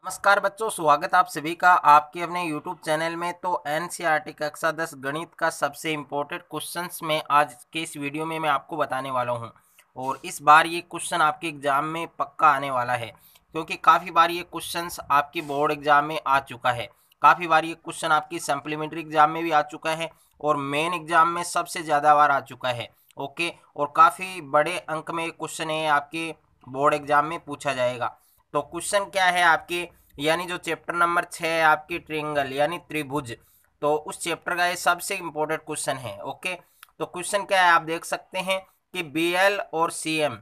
नमस्कार बच्चों, स्वागत आप सभी का आपके अपने YouTube चैनल में। तो एनसीईआरटी कक्षा 10 गणित का सबसे इम्पोर्टेंट क्वेश्चंस में आज के इस वीडियो में मैं आपको बताने वाला हूं। और इस बार ये क्वेश्चन आपके एग्जाम में पक्का आने वाला है, क्योंकि काफ़ी बार ये क्वेश्चंस आपकी बोर्ड एग्जाम में आ चुका है। काफ़ी बार ये क्वेश्चन आपकी सप्लीमेंट्री एग्जाम में भी आ चुका है और मेन एग्जाम में सबसे ज़्यादा बार आ चुका है। ओके, और काफ़ी बड़े अंक में क्वेश्चन है आपके बोर्ड एग्जाम में पूछा जाएगा। तो क्वेश्चन क्या है आपके, यानी जो चैप्टर नंबर 6 है आपकी ट्रिंगल यानी त्रिभुज, तो उस चैप्टर का ये सबसे इम्पोर्टेंट क्वेश्चन है। ओके, तो क्वेश्चन क्या है आप देख सकते हैं कि बी एल और सी एम,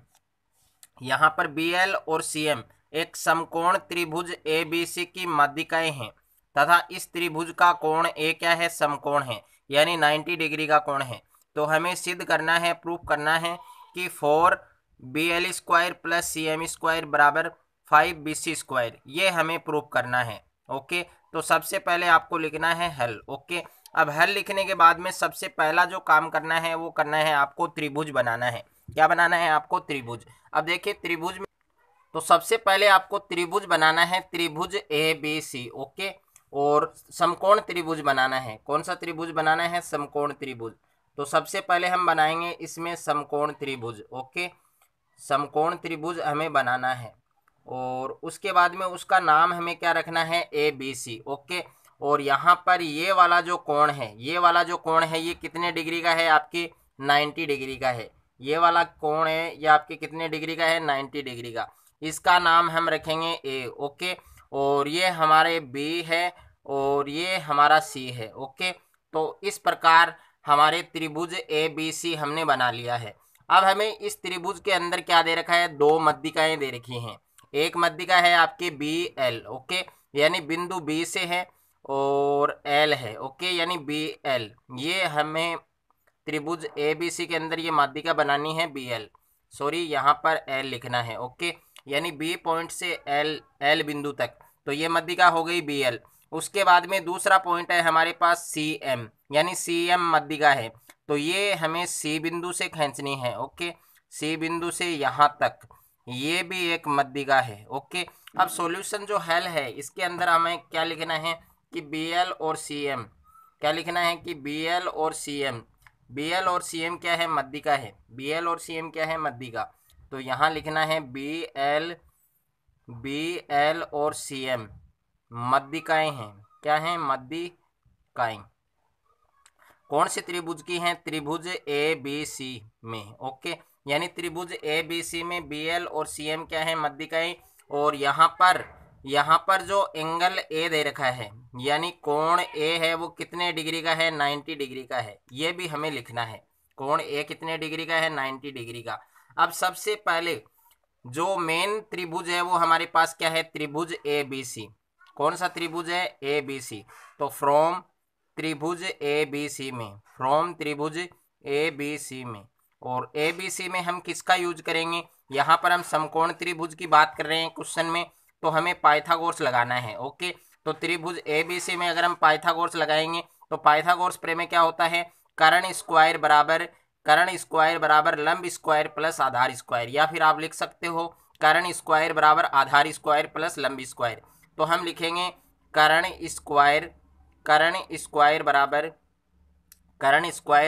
यहाँ पर बी एल और सी एम एक समकोण त्रिभुज ए बी सी की माध्यिकाएं हैं तथा इस त्रिभुज का कोण ए क्या है, समकोण है, यानी 90 डिग्री का कोण है। तो हमें सिद्ध करना है, प्रूफ करना है कि 4BL² प्लस CM² बराबर 5BC², ये हमें प्रूफ करना है। ओके, तो सबसे पहले आपको लिखना है हल। ओके, अब हल लिखने के बाद में सबसे पहला जो काम करना है वो करना है आपको त्रिभुज बनाना है। क्या बनाना है आपको? त्रिभुज। अब देखिए त्रिभुज में तो सबसे पहले आपको त्रिभुज बनाना है, त्रिभुज ए बी सी। ओके, और समकोण त्रिभुज बनाना है। कौन सा त्रिभुज बनाना है? समकोण त्रिभुज। तो सबसे पहले हम बनाएंगे इसमें समकोण त्रिभुज। ओके, समकोण त्रिभुज हमें बनाना है और उसके बाद में उसका नाम हमें क्या रखना है? A B C. ओके, और यहाँ पर ये वाला जो कोण है, ये वाला जो कोण है ये कितने डिग्री का है? आपकी 90 डिग्री का है। ये वाला कोण है ये आपके कितने डिग्री का है? 90 डिग्री का। इसका नाम हम रखेंगे ए। ओके, और ये हमारे बी है और ये हमारा सी है। ओके, तो इस प्रकार हमारे त्रिभुज ए बी सी हमने बना लिया है। अब हमें इस त्रिभुज के अंदर क्या दे रखा है? दो मध्यिकाएं दे रखी हैं। एक मध्यिका है आपकी बी एल। ओके, यानी बिंदु बी से है और एल है। ओके, यानी बी एल, ये हमें त्रिभुज ए बी सी के अंदर ये माध्यिका बनानी है बी एल। सॉरी, यहाँ पर एल लिखना है। ओके, यानी बी पॉइंट से एल एल बिंदु तक, तो ये मध्यिका हो गई बी एल। उसके बाद में दूसरा पॉइंट है हमारे पास सी एम, यानी सी एम मध्यिका है, तो ये हमें सी बिंदु से खींचनी है। ओके, सी बिंदु से यहाँ तक ये भी एक मध्यिका है। ओके, अब सॉल्यूशन जो हल है इसके अंदर हमें क्या लिखना है कि बी एल और सी एम, क्या लिखना है कि बी एल और सी एम, बी एल और सी एम क्या है? मध्यिका है। बी एल और सी एम क्या है? मध्यिका। तो यहाँ लिखना है बी एल और सी एम मध्यिकाएं हैं। क्या हैं? मध्यिकाएं। कौन से त्रिभुज की हैं? त्रिभुज ए बी सी में। ओके, यानी त्रिभुज ए बी सी में बी एल और सी एम क्या है? मध्यिकाएं। और यहाँ पर जो एंगल ए दे रखा है, यानी कोण ए है, वो कितने डिग्री का है? 90 डिग्री का है। ये भी हमें लिखना है। कोण ए कितने डिग्री का है? 90 डिग्री का। अब सबसे पहले जो मेन त्रिभुज है वो हमारे पास क्या है? त्रिभुज ए बी सी। कौन सा त्रिभुज है? A B C. तो फ्रॉम त्रिभुज ए बी सी में, फ्रॉम त्रिभुज ए बी सी में, और ए बी सी में हम किसका यूज करेंगे? यहाँ पर हम समकोण त्रिभुज की बात कर रहे हैं क्वेश्चन में, तो हमें पाइथागोरस लगाना है। ओके, तो त्रिभुज ए बी सी में अगर हम पाइथागोरस लगाएंगे तो पाइथागोरस प्रमेय क्या होता है? कर्ण स्क्वायर बराबर लंब स्क्वायर प्लस आधार स्क्वायर, या फिर आप लिख सकते हो कर्ण स्क्वायर बराबर आधार स्क्वायर प्लस लंब स्क्वायर। तो हम लिखेंगे कर्ण स्क्वायर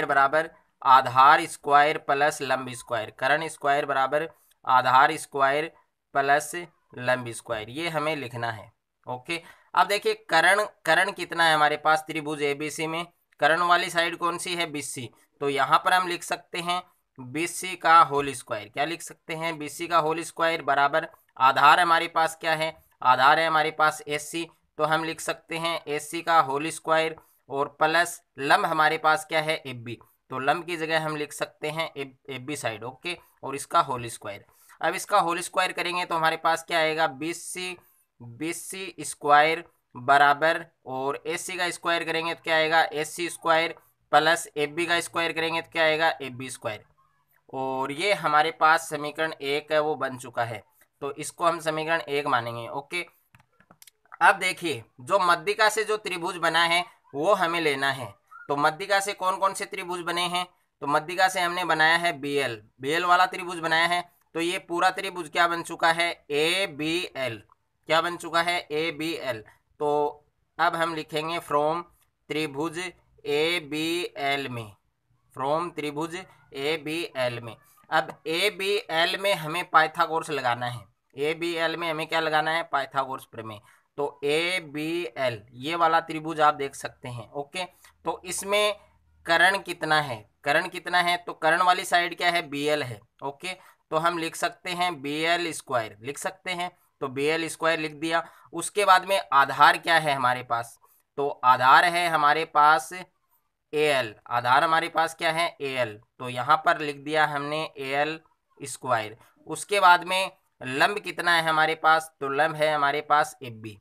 बराबर आधार स्क्वायर प्लस लंब स्क्वायर, कर्ण स्क्वायर बराबर आधार स्क्वायर प्लस लंब स्क्वायर, ये हमें लिखना है। ओके, अब देखिए कर्ण कितना है हमारे पास त्रिभुज एबीसी में? कर्ण वाली साइड कौन सी है? बीसी। तो यहाँ पर हम लिख सकते हैं बीसी का होल स्क्वायर। क्या लिख सकते हैं? बीसी का होल स्क्वायर बराबर आधार हमारे पास क्या है? आधार है हमारे पास एससी, तो हम लिख सकते हैं एससी का होल स्क्वायर, और प्लस लंब हमारे पास क्या है? एफ बी, तो लंब की जगह हम लिख सकते हैं एफ बी साइड। ओके, और इसका होल स्क्वायर। अब इसका होल स्क्वायर करेंगे तो हमारे पास क्या आएगा? बीसी स्क्वायर बराबर, और एस सी का स्क्वायर करेंगे तो क्या आएगा? S C square plus F B का स्क्वायर करेंगे तो क्या आएगा? F B square. और ये हमारे पास समीकरण 1 है वो बन चुका है, तो इसको हम समीकरण 1 मानेंगे। ओके, अब देखिए जो मध्यिका से जो त्रिभुज बना है वो हमें लेना है। तो मध्यिका से कौन कौन से त्रिभुज बने हैं? तो मध्यिका से हमने बनाया है बी एल वाला त्रिभुज बनाया है। तो ये पूरा त्रिभुज क्या बन चुका है? A B L. क्या बन चुका है, ABL। तो अब हम लिखेंगे फ्रॉम त्रिभुज ABL में, फ्रॉम त्रिभुज ABL में। अब ABL में हमें पाइथागोरस लगाना है, ABL में हमें क्या लगाना है, पाइथागोरस प्रमेय। तो ABL ये वाला त्रिभुज आप देख सकते हैं। ओके, तो इसमें कर्ण कितना है, कर्ण कितना है, तो कर्ण वाली साइड क्या है, BL है। ओके, तो हम लिख सकते हैं BL स्क्वायर, लिख सकते हैं। तो BL स्क्वायर लिख दिया। उसके बाद में आधार क्या है हमारे पास, तो आधार है हमारे पास AL, आधार हमारे पास क्या है, AL। तो यहाँ पर लिख दिया हमने AL स्क्वायर। उसके बाद में लंब कितना है हमारे पास, तो लंब है हमारे पास AB।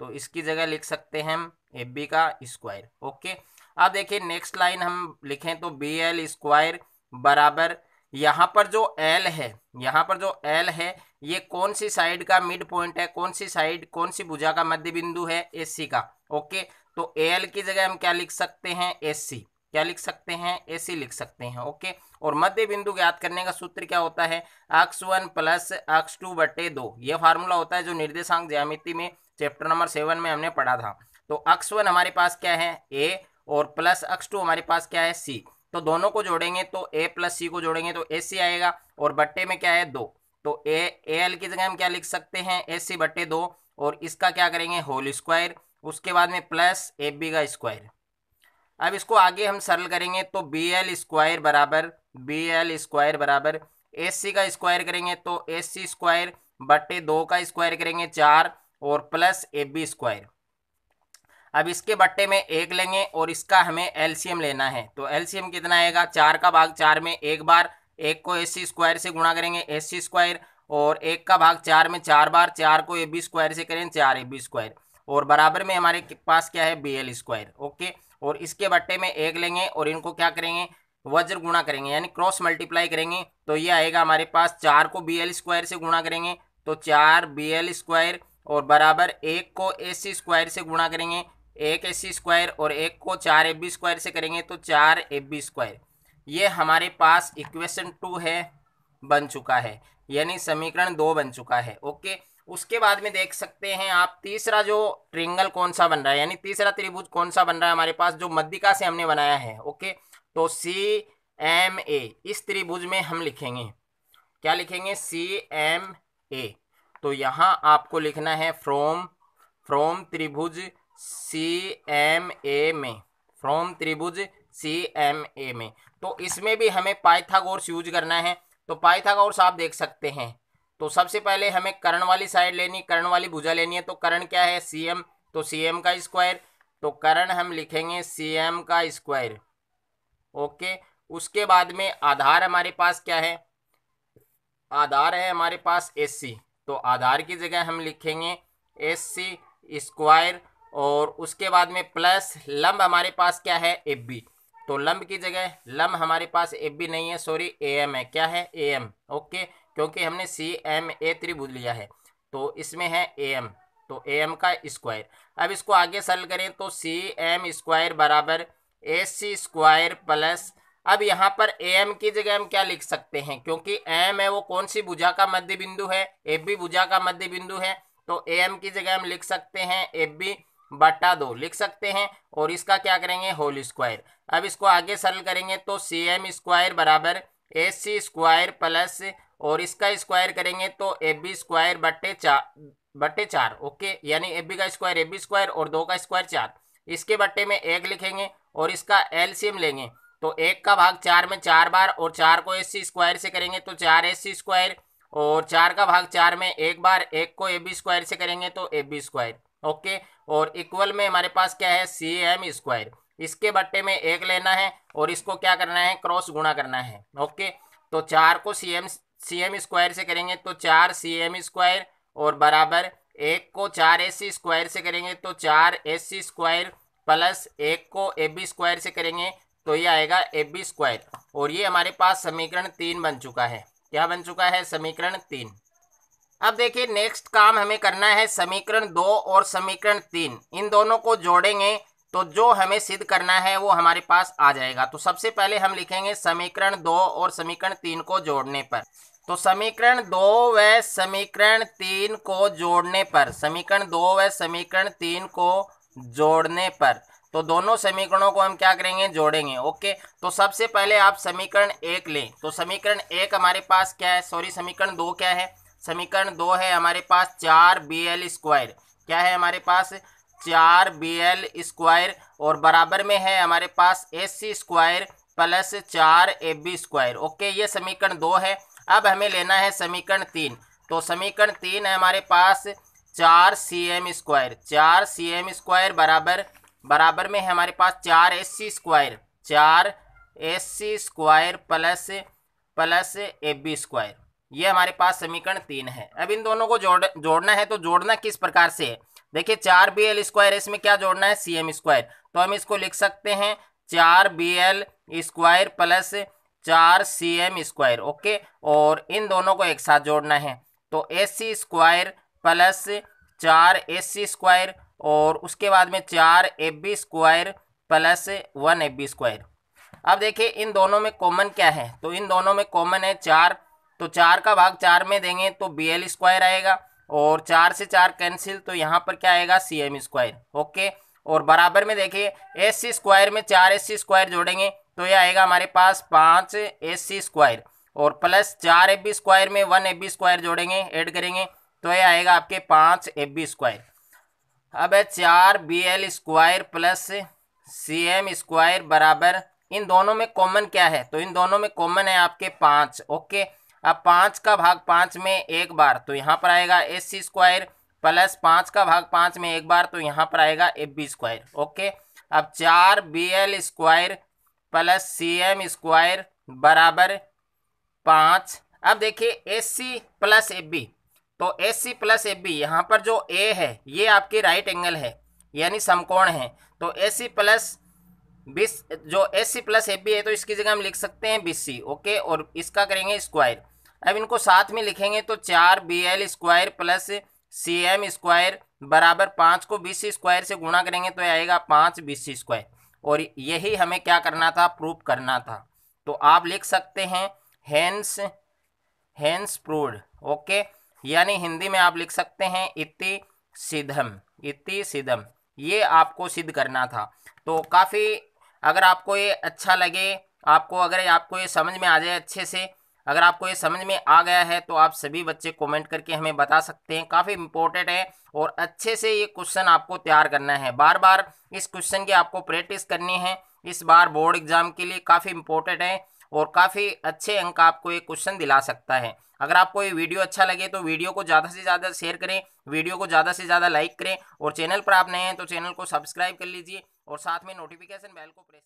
तो इसकी जगह लिख सकते हैं हम AB का स्क्वायर। ओके, अब देखिए नेक्स्ट लाइन हम लिखें तो BL स्क्वायर बराबर, यहाँ पर जो L है, यहाँ पर जो L है ये कौन सी साइड का मिड पॉइंट है, कौन सी साइड, कौन सी भुजा का मध्य बिंदु है, AC का। ओके, तो AL की जगह हम क्या लिख सकते हैं, SC। क्या लिख सकते हैं, AC लिख सकते हैं। ओके, और मध्य बिंदु ज्ञात करने का सूत्र क्या होता है, x1 प्लस x2 बटे 2। यह फार्मूला होता है जो निर्देशांक ज्यामिति में चैप्टर नंबर 7 में हमने पढ़ा था। तो x1 हमारे पास क्या है, A, और प्लस x2 हमारे पास क्या है, C। तो दोनों को जोड़ेंगे तो A प्लस C को जोड़ेंगे तो AC आएगा, और बट्टे में क्या है, 2। तो AL की जगह हम क्या लिख सकते हैं, AC बट्टे 2, और इसका क्या करेंगे, होल स्क्वायर। उसके बाद में प्लस AB का स्क्वायर। अब इसको आगे हम सरल करेंगे तो BL स्क्वायर बराबर, BL स्क्वायर बराबर AC का स्क्वायर करेंगे तो AC स्क्वायर बट्टे 2 का स्क्वायर करेंगे 4, और प्लस AB स्क्वायर। अब इसके बट्टे में 1 लेंगे और इसका हमें LCM लेना है। तो LCM कितना आएगा, 4 का भाग 4 में एक बार, 1 को AC स्क्वायर से गुणा करेंगे AC स्क्वायर, और 1 का भाग 4 में 4 बार, 4 को AB स्क्वायर से करें 4 AB स्क्वायर, और बराबर में हमारे पास क्या है, BL स्क्वायर। ओके, और इसके बट्टे में 1 लेंगे और इनको क्या करेंगे, वज्र गुणा करेंगे, यानी क्रॉस मल्टीप्लाई करेंगे। तो ये आएगा हमारे पास, 4 को BL स्क्वायर से गुणा करेंगे तो 4 BL स्क्वायर, और बराबर 1 को AC स्क्वायर से गुणा करेंगे, 1 AC स्क्वायर, और 1 को 4 AB स्क्वायर से करेंगे तो 4 AB स्क्वायर। ये हमारे पास इक्वेशन 2 है, बन चुका है, यानी समीकरण 2 बन चुका है। ओके, उसके बाद में देख सकते हैं आप तीसरा जो ट्रिंगल कौन सा बन रहा है, यानी तीसरा त्रिभुज कौन सा बन रहा है हमारे पास, जो मध्यिका से हमने बनाया है। ओके, तो CMA, इस त्रिभुज में हम लिखेंगे, क्या लिखेंगे, CMA। तो यहाँ आपको लिखना है फ्रॉम त्रिभुज CMA में, फ्रॉम त्रिभुज CMA में। तो इसमें भी हमें पाइथागोरस यूज करना है। तो पाइथागोरस आप देख सकते हैं। तो सबसे पहले हमें कर्ण वाली साइड लेनी, कर्ण वाली भुजा लेनी है। तो कर्ण क्या है, CM, तो CM का स्क्वायर। तो कर्ण हम लिखेंगे CM का स्क्वायर। ओके, उसके बाद में आधार हमारे पास क्या है, आधार है हमारे पास AC। तो आधार की जगह हम लिखेंगे SC स्क्वायर, और उसके बाद में प्लस लंब हमारे पास क्या है, AB। तो लंब की जगह, लंब हमारे पास AB नहीं है, सॉरी AM है, क्या है, AM। ओके, क्योंकि हमने CMA त्रिभुज लिया है तो इसमें है AM, तो AM का स्क्वायर। अब इसको आगे सरल करें तो CM स्क्वायर बराबर AC स्क्वायर प्लस, अब यहाँ पर AM की जगह हम क्या लिख सकते हैं, क्योंकि AM है वो कौन सी भुजा का मध्य बिंदु है, AB भुजा का मध्य बिंदु है। तो AM की जगह हम लिख सकते हैं AB बटा 2 लिख सकते हैं, और इसका क्या करेंगे, होल स्क्वायर। अब इसको आगे सरल करेंगे तो CM स्क्वायर बराबर AC स्क्वायर प्लस, और इसका स्क्वायर करेंगे तो AB स्क्वायर बट्टे 4। ओके, यानी AB का स्क्वायर AB स्क्वायर, और 2 का स्क्वायर 4। इसके बट्टे में 1 लिखेंगे और इसका LCM लेंगे। तो 1 का भाग 4 में 4 बार, और 4 को AC स्क्वायर से करेंगे तो 4 AC स्क्वायर, और 4 का भाग 4 में एक बार, 1 को AB स्क्वायर से करेंगे तो AB स्क्वायर। ओके, और इक्वल में हमारे पास क्या है, CM स्क्वायर। इसके बट्टे में 1 लेना है और इसको क्या करना है, क्रॉस गुणा करना है। ओके, तो 4 को CM स्क्वायर से करेंगे तो 4 CM स्क्वायर, और बराबर 1 को 4 AC स्क्वायर से करेंगे तो 4 AC स्क्वायर, प्लस 1 को AB स्क्वायर से करेंगे तो ये आएगा AB स्क्वायर। और ये हमारे पास समीकरण 3 बन चुका है। क्या बन चुका है, समीकरण 3। अब देखिए नेक्स्ट काम हमें करना है समीकरण 2 और समीकरण 3, इन दोनों को जोड़ेंगे तो जो हमें सिद्ध करना है वो हमारे पास आ जाएगा। तो सबसे पहले हम लिखेंगे समीकरण 2 और समीकरण 3 को जोड़ने पर। तो समीकरण 2 व समीकरण 3 को जोड़ने पर, समीकरण 2 व समीकरण 3 को जोड़ने पर, तो दोनों समीकरणों को हम क्या करेंगे, जोड़ेंगे। ओके, तो सबसे पहले आप समीकरण 1 लें। तो समीकरण 1 हमारे पास क्या है, सॉरी समीकरण 2 क्या है, समीकरण 2 है हमारे पास 4bl स्क्वायर, क्या है हमारे पास 4bl स्क्वायर, और बराबर में है हमारे पास AC square plus 4AB square. Okay, ये समीकरण 2 है। अब हमें लेना है समीकरण 3। तो समीकरण 3 है हमारे पास 4cm स्क्वायर, 4cm स्क्वायर बराबर में है हमारे पास 4AC square, 4AC square plus AB square. ये हमारे पास समीकरण 3 है। अब इन दोनों को जोड़ना है। तो जोड़ना किस प्रकार से है, देखिए 4bl स्क्वायर, इसमें क्या जोड़ना है, cm स्क्वायर। तो हम इसको लिख सकते हैं 4bl square plus 4cm square. Okay, और इन दोनों को एक साथ जोड़ना है। तो AC square plus 4AC square, और उसके बाद में 4AB square plus 1AB square. अब देखिए इन दोनों में कॉमन क्या है, तो इन दोनों में कॉमन है 4। तो 4 का भाग 4 में देंगे तो BL स्क्वायर आएगा, और 4 से 4 कैंसिल, तो यहाँ पर क्या आएगा, CM स्क्वायर। ओके, और बराबर में देखिए AC स्क्वायर में 4AC स्क्वायर जोड़ेंगे तो ये आएगा हमारे पास 5AC स्क्वायर, और प्लस 4AB स्क्वायर में 1AB स्क्वायर जोड़ेंगे, ऐड करेंगे तो ये आएगा आपके 5AB स्क्वायर। अब है 4BL square plus CM square बराबर, इन दोनों में कॉमन क्या है, तो इन दोनों में कॉमन है आपके 5। ओके, अब 5 का भाग 5 में एक बार, तो यहाँ पर आएगा AC स्क्वायर प्लस 5 का भाग 5 में एक बार, तो यहाँ पर आएगा AB स्क्वायर। ओके, अब 4BL square plus CM square बराबर 5। अब देखिए AC प्लस AB, तो AC प्लस AB, यहाँ पर जो A है ये आपकी राइट एंगल है, यानी समकोण है। तो AC प्लस जो AC प्लस AB है तो इसकी जगह हम लिख सकते हैं BC। ओके, और इसका करेंगे स्क्वायर। अब इनको साथ में लिखेंगे तो 4BL square plus CM square बराबर 5 को BC स्क्वायर से गुणा करेंगे तो आएगा 5BC स्क्वायर। और यही हमें क्या करना था, प्रूव करना था। तो आप लिख सकते हैं हेंस प्रूव्ड। ओके, यानी हिंदी में आप लिख सकते हैं इति सिद्धम, ये आपको सिद्ध करना था। तो काफ़ी, अगर आपको ये अच्छा लगे, अगर आपको ये समझ में आ जाए अच्छे से, अगर आपको ये समझ में आ गया है तो आप सभी बच्चे कमेंट करके हमें बता सकते हैं। काफ़ी इंपॉर्टेंट है और अच्छे से ये क्वेश्चन आपको तैयार करना है। बार बार इस क्वेश्चन की आपको प्रैक्टिस करनी है। इस बार बोर्ड एग्जाम के लिए काफ़ी इंपॉर्टेंट है और काफ़ी अच्छे अंक आपको ये क्वेश्चन दिला सकता है। अगर आपको ये वीडियो अच्छा लगे तो वीडियो को ज़्यादा से ज़्यादा शेयर करें, वीडियो को ज़्यादा से ज़्यादा लाइक करें, और चैनल पर आप नए हैं तो चैनल को सब्सक्राइब कर लीजिए और साथ में नोटिफिकेशन बेल को प्रेस